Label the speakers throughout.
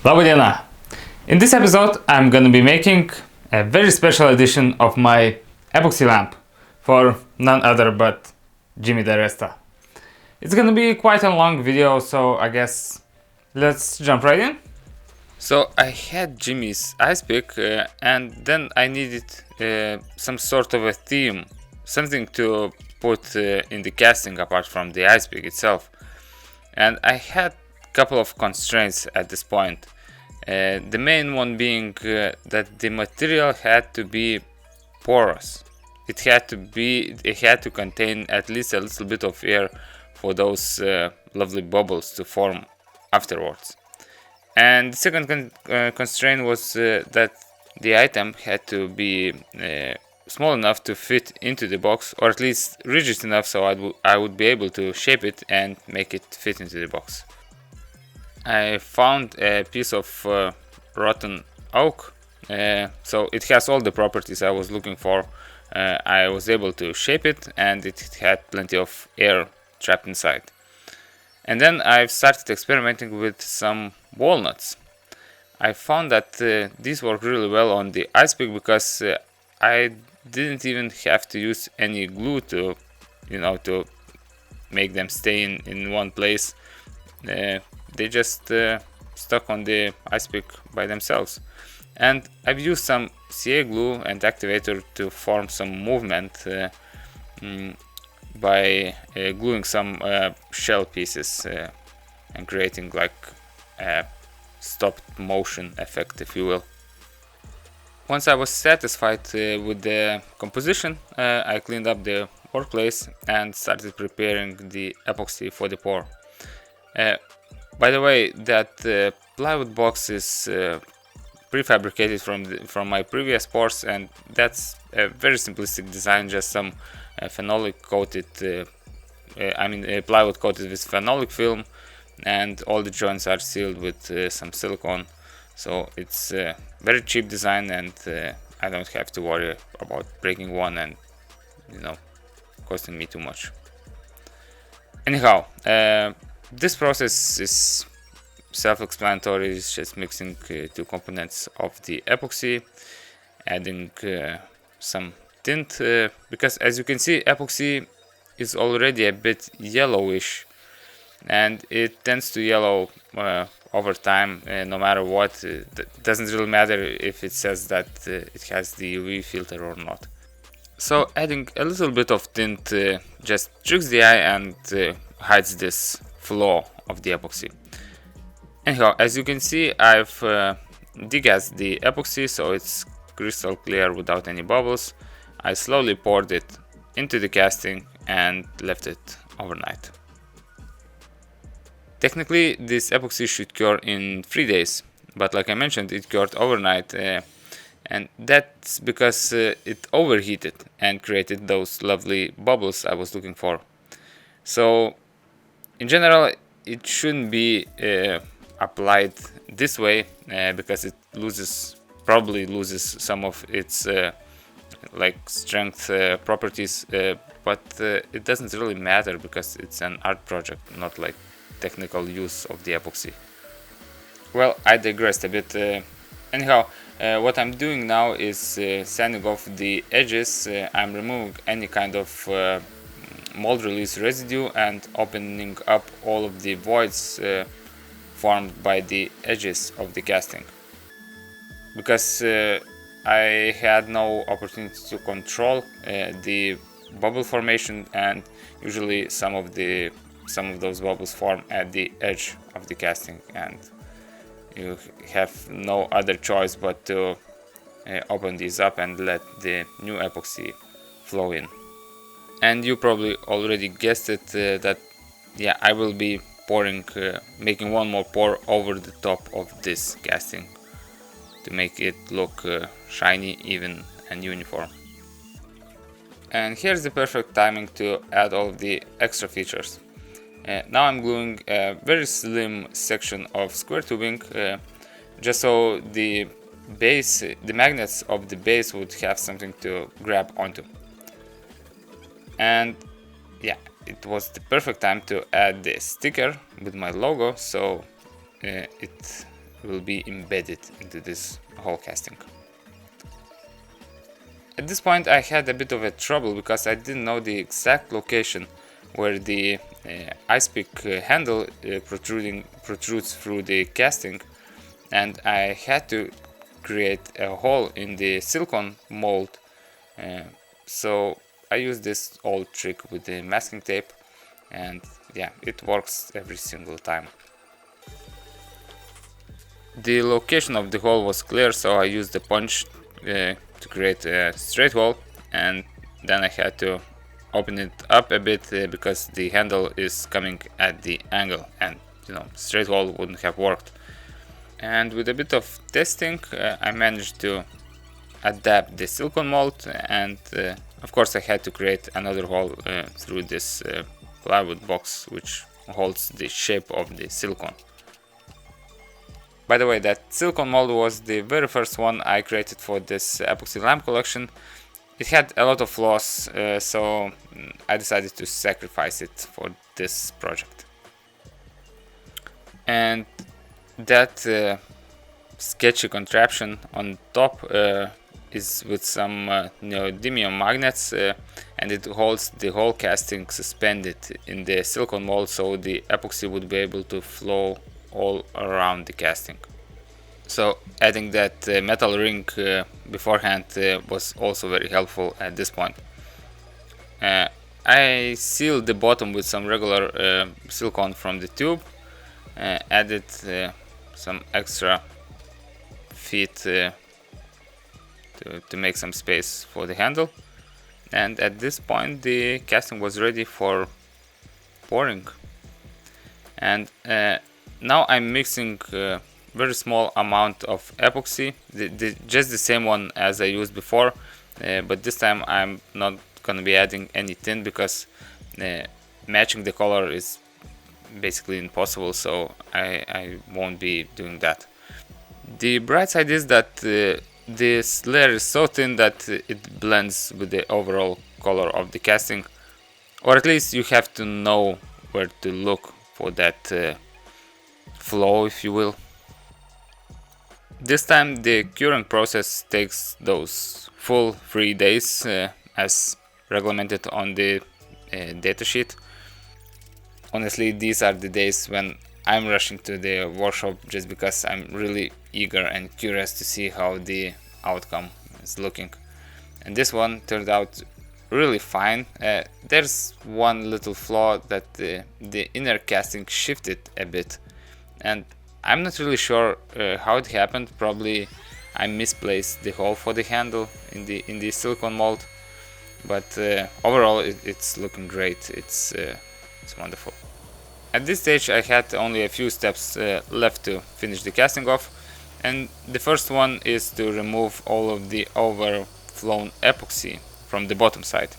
Speaker 1: Labadiena! In this episode I'm gonna be making a very special edition of my epoxy lamp for none other but Jimmy diresta. It's gonna be quite a long video, so I guess let's jump right in. So I had Jimmy's ice pick and then I needed some sort of a theme, something to put in the casting apart from the ice pick itself. And I had a couple of constraints at this point. The main one being that the material had to be porous. It had to contain at least a little bit of air for those lovely bubbles to form afterwards. And the second constraint was that the item had to be small enough to fit into the box, or at least rigid enough so I would be able to shape it and make it fit into the box. I found a piece of rotten oak, so it has all the properties I was looking for. I was able to shape it and it had plenty of air trapped inside. And then I've started experimenting with some walnuts. I found that these work really well on the ice pick because I didn't even have to use any glue to make them stay in one place. They just stuck on the ice pick by themselves. And I've used some CA glue and activator to form some movement by gluing some shell pieces and creating like a stop motion effect, if you will. Once I was satisfied with the composition, I cleaned up the workplace and started preparing the epoxy for the pour. By the way, that plywood box is prefabricated from my previous pours, and that's a very simplistic design, just some phenolic coated plywood coated with phenolic film, and all the joints are sealed with some silicone, so it's a very cheap design, and I don't have to worry about breaking one and costing me too much. Anyhow, this process is self-explanatory. It's just mixing two components of the epoxy, adding some tint, because as you can see, epoxy is already a bit yellowish, and it tends to yellow over time, no matter what. It doesn't really matter if it says that it has the UV filter or not. So adding a little bit of tint just tricks the eye and hides this flaw of the epoxy. Anyhow, as you can see, I've degassed the epoxy so it's crystal clear without any bubbles. I slowly poured it into the casting and left it overnight. Technically, this epoxy should cure in 3 days, but like I mentioned, it cured overnight, and that's because it overheated and created those lovely bubbles I was looking for. So in general, it shouldn't be applied this way because it probably loses some of its strength properties, but it doesn't really matter because it's an art project, not like technical use of the epoxy. Well, I digressed a bit. Anyhow, what I'm doing now is sanding off the edges. I'm removing any kind of mold release residue and opening up all of the voids formed by the edges of the casting, because I had no opportunity to control the bubble formation, and usually some of those bubbles form at the edge of the casting, and you have no other choice but to open these up and let the new epoxy flow in. And you probably already guessed it, that I will be making one more pour over the top of this casting to make it look shiny, even and uniform. And here's the perfect timing to add all of the extra features. Now I'm gluing a very slim section of square tubing, just so the magnets of the base would have something to grab onto. And it was the perfect time to add the sticker with my logo, so it will be embedded into this whole casting. At this point I had a bit of a trouble because I didn't know the exact location where the ice pick handle protrudes through the casting, and I had to create a hole in the silicone mold. So I used this old trick with the masking tape, and yeah, it works every single time. The location of the hole was clear, so I used the punch to create a straight hole, and then I had to open it up a bit because the handle is coming at the angle, and straight hole wouldn't have worked. And with a bit of testing I managed to adapt the silicone mold, and of course I had to create another hole through this plywood box which holds the shape of the silicone. By the way, that silicone mold was the very first one I created for this epoxy lamp collection. It had a lot of flaws, so I decided to sacrifice it for this project. And that sketchy contraption on top is with some neodymium magnets, and it holds the whole casting suspended in the silicone mold, so the epoxy would be able to flow all around the casting. So adding that metal ring beforehand was also very helpful at this point. I sealed the bottom with some regular silicone from the tube, added some extra feet to make some space for the handle, and at this point the casting was ready for pouring. And now I'm mixing very small amount of epoxy, just the same one as I used before, but this time I'm not gonna be adding any tint because matching the color is basically impossible, so I won't be doing that. The bright side is that this layer is so thin that it blends with the overall color of the casting, or at least you have to know where to look for that flow, if you will. This time the curing process takes those full 3 days as regulated on the datasheet. Honestly, these are the days when I'm rushing to the workshop just because I'm really eager and curious to see how the outcome is looking. And this one turned out really fine. There's one little flaw that the inner casting shifted a bit, and I'm not really sure how it happened. Probably I misplaced the hole for the handle in the silicone mold, but overall it's looking great. It's wonderful. At this stage I had only a few steps left to finish the casting off, and the first one is to remove all of the overflown epoxy from the bottom side.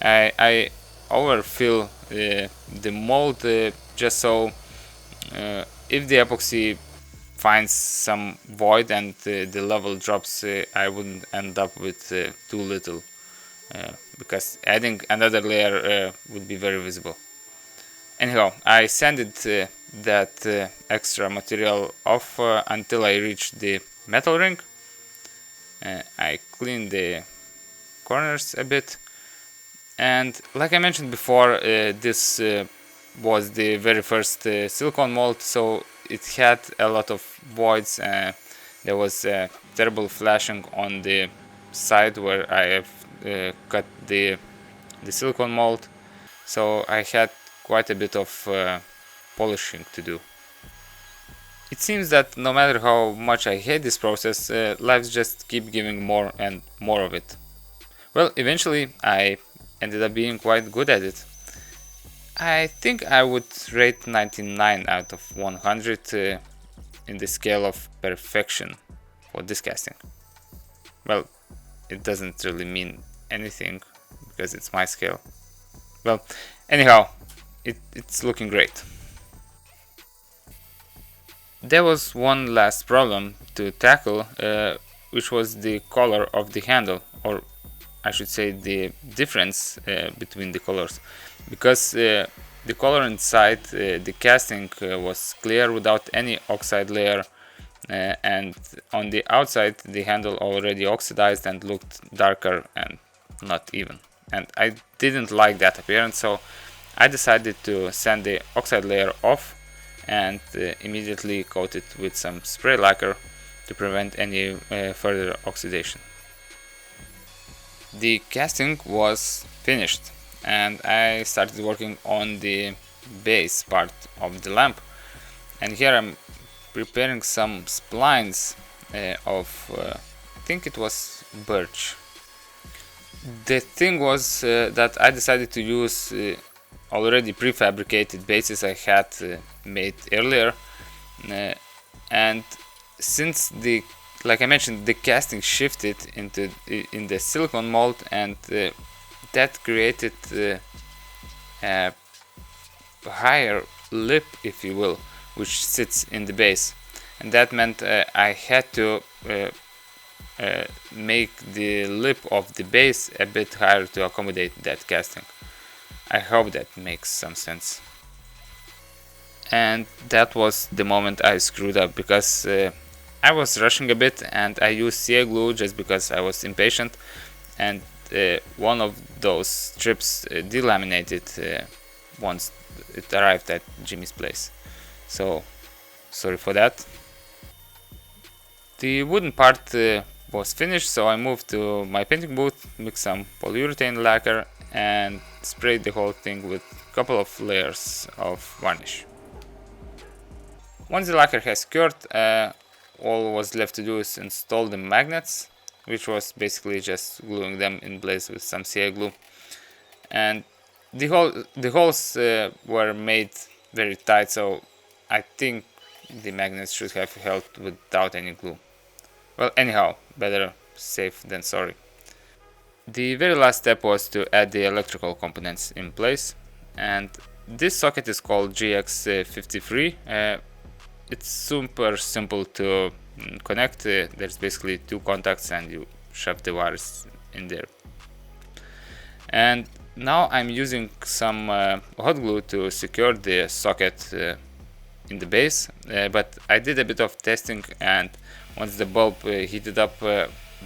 Speaker 1: I overfill the mold just so if the epoxy finds some void and the level drops, I wouldn't end up with too little, because adding another layer would be very visible. Anyhow, I sanded that extra material off until I reached the metal ring. I cleaned the corners a bit, and like I mentioned before, this was the very first silicone mold, so it had a lot of voids. There was terrible flashing on the side where I have cut the silicone mold, so I had quite a bit of polishing to do. It seems that no matter how much I hate this process, lives just keep giving more and more of it. Well, eventually I ended up being quite good at it. I think I would rate 99 out of 100 in the scale of perfection for this casting. Well, it doesn't really mean anything because it's my scale. Well, anyhow, it's looking great. There was one last problem to tackle, which was the color of the handle, or I should say the difference between the colors, because the color inside the casting was clear without any oxide layer, and on the outside the handle already oxidized and looked darker and not even, and I didn't like that appearance, so I decided to sand the oxide layer off and immediately coat it with some spray lacquer to prevent any further oxidation. The casting was finished and I started working on the base part of the lamp, and here I'm preparing some splines of I think it was birch. The thing was that I decided to use already prefabricated bases I had made earlier, and since like I mentioned, the casting shifted into in the silicone mold, and that created a higher lip, if you will, which sits in the base, and that meant I had to make the lip of the base a bit higher to accommodate that casting. I hope that makes some sense. And that was the moment I screwed up, because I was rushing a bit and I used CA glue just because I was impatient, and one of those strips delaminated once it arrived at Jimmy's place. So sorry for that. The wooden part was finished, so I moved to my painting booth, mixed some polyurethane lacquer and sprayed the whole thing with a couple of layers of varnish. Once the lacquer has cured, all was left to do is install the magnets, which was basically just gluing them in place with some CA glue. And the holes were made very tight, so I think the magnets should have held without any glue. Well, anyhow, better safe than sorry. The very last step was to add the electrical components in place, and this socket is called GX53. It's super simple to connect. There's basically two contacts and you shove the wires in there. And now I'm using some hot glue to secure the socket in the base, but I did a bit of testing, and once the bulb heated up,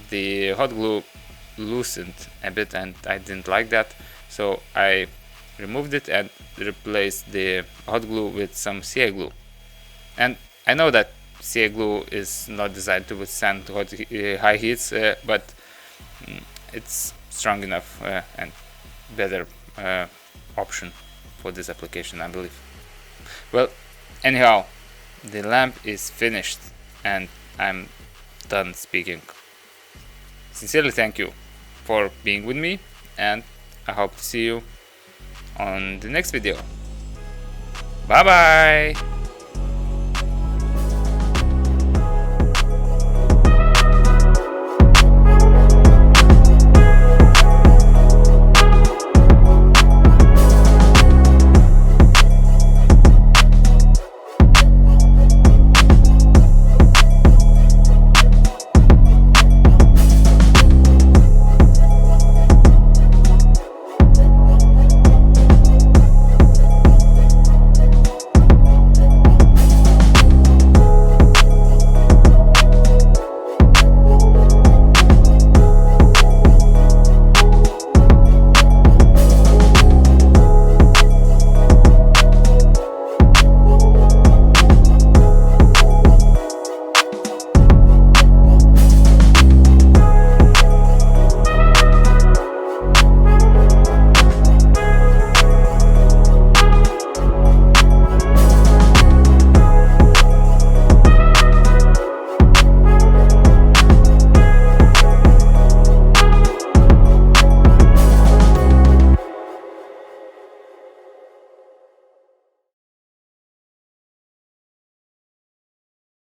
Speaker 1: the hot glue loosened a bit and I didn't like that, so I removed it and replaced the hot glue with some CA glue. And I know that CA glue is not designed to withstand high heats, but it's strong enough and better option for this application, I believe. Well, anyhow, the lamp is finished and I'm done speaking. Sincerely thank you for being with me, and I hope to see you on the next video. Bye bye!